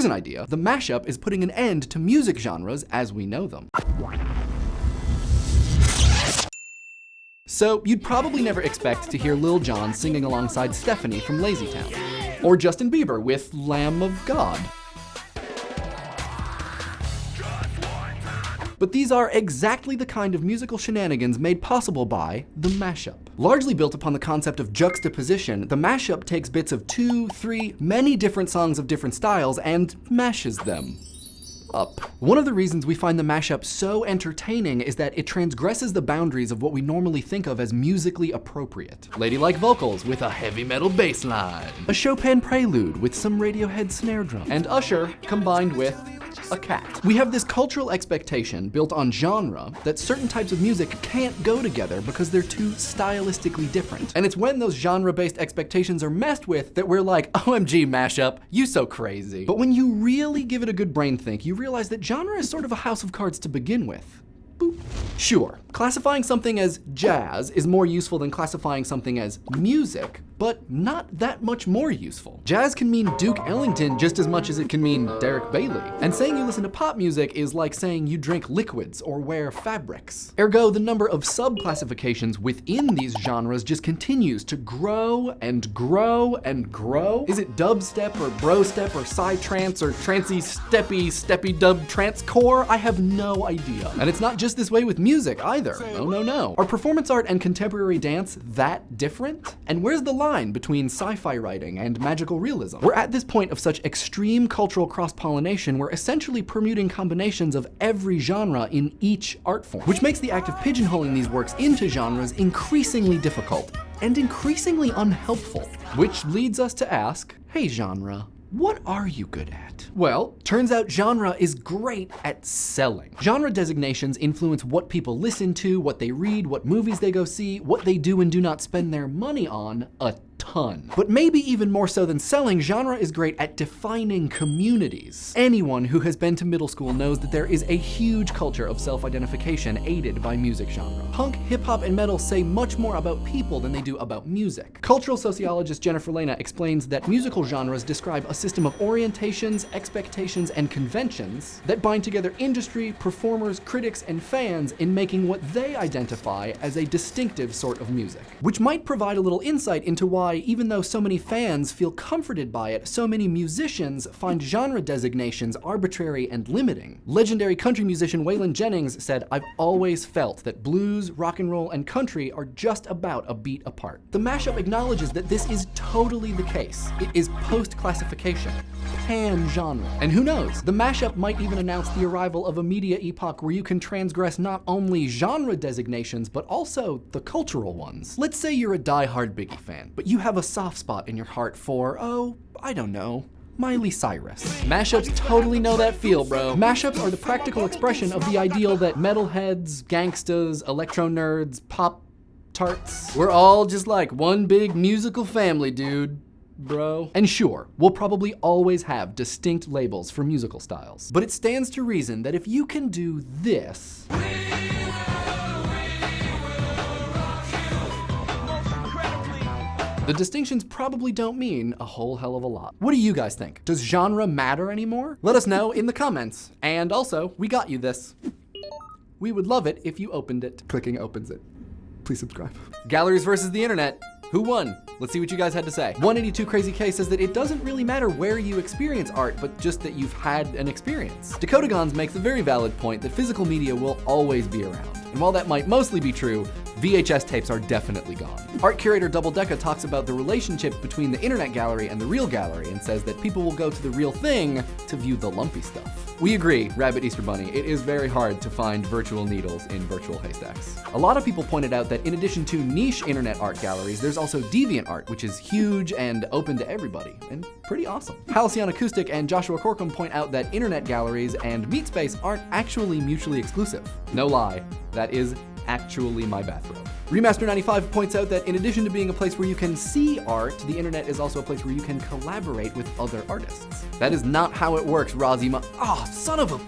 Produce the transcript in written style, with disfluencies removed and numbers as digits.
Here's an idea. The mashup is putting an end to music genres as we know them. So you'd probably never expect to hear Lil Jon singing alongside Stephanie from Lazy Town, or Justin Bieber with Lamb of God. But these are exactly the kind of musical shenanigans made possible by the mashup. Largely built upon the concept of juxtaposition, the mashup takes bits of 2, 3, many different songs of different styles and mashes them up. One of the reasons we find the mashup so entertaining is that it transgresses the boundaries of what we normally think of as musically appropriate. Ladylike vocals with a heavy metal bass line, a Chopin prelude with some Radiohead snare drum, and Usher combined with a cat. We have this cultural expectation built on genre that certain types of music can't go together because they're too stylistically different. And it's when those genre-based expectations are messed with that we're like, OMG mashup, you so crazy. But when you really give it a good brain think, you realize that genre is sort of a house of cards to begin with. Boop. Sure, classifying something as jazz is more useful than classifying something as music, but not that much more useful. Jazz can mean Duke Ellington just as much as it can mean Derek Bailey. And saying you listen to pop music is like saying you drink liquids or wear fabrics. Ergo, the number of sub-classifications within these genres just continues to grow and grow and grow. Is it dubstep or brostep or psytrance or trancey steppy dub trance core? I have no idea. And it's not just this way with music either. No. Are performance art and contemporary dance that different? And where's the line between sci-fi writing and magical realism? We're at this point of such extreme cultural cross-pollination, we're essentially permuting combinations of every genre in each art form, which makes the act of pigeonholing these works into genres increasingly difficult and increasingly unhelpful. Which leads us to ask, hey genre, what are you good at? Well, turns out genre is great at selling. Genre designations influence what people listen to, what they read, what movies they go see, what they do and do not spend their money on a ton. But maybe even more so than selling, genre is great at defining communities. Anyone who has been to middle school knows that there is a huge culture of self-identification aided by music genre. Punk, hip-hop, and metal say much more about people than they do about music. Cultural sociologist Jennifer Lena explains that musical genres describe a system of orientations, expectations, and conventions that bind together industry, performers, critics, and fans in making what they identify as a distinctive sort of music. Which might provide a little insight into why, even though so many fans feel comforted by it, so many musicians find genre designations arbitrary and limiting. Legendary country musician Waylon Jennings said, "I've always felt that blues, rock and roll, and country are just about a beat apart." The mashup acknowledges that this is totally the case. It is post-classification, pan-genre. And who knows, the mashup might even announce the arrival of a media epoch where you can transgress not only genre designations, but also the cultural ones. Let's say you're a die-hard Biggie fan, but you have a soft spot in your heart for, oh, I don't know, Miley Cyrus. Mashups totally know that feel, bro. Mashups are the practical expression of the ideal that metalheads, gangstas, electro nerds, pop tarts, we're all just like one big musical family, dude. Bro. And sure, we'll probably always have distinct labels for musical styles, but it stands to reason that if you can do this, the distinctions probably don't mean a whole hell of a lot. What do you guys think? Does genre matter anymore? Let us know in the comments. And also, we got you this. We would love it if you opened it. Clicking opens it. Please subscribe. Galleries versus the internet. Who won? Let's see what you guys had to say. 182 Crazy K says that it doesn't really matter where you experience art, but just that you've had an experience. Dakota Gons makes a very valid point that physical media will always be around. And while that might mostly be true, VHS tapes are definitely gone. Art curator Double Decca talks about the relationship between the internet gallery and the real gallery and says that people will go to the real thing to view the lumpy stuff. We agree, Rabbit Easter Bunny, it is very hard to find virtual needles in virtual haystacks. A lot of people pointed out that in addition to niche internet art galleries, there's also deviant art, which is huge and open to everybody, and pretty awesome. Halcyon Acoustic and Joshua Corkum point out that internet galleries and MeetSpace aren't actually mutually exclusive. No lie, that is actually my bathrobe. Remaster95 points out that in addition to being a place where you can see art, the internet is also a place where you can collaborate with other artists. That is not how it works, Razima. Ah, son of a...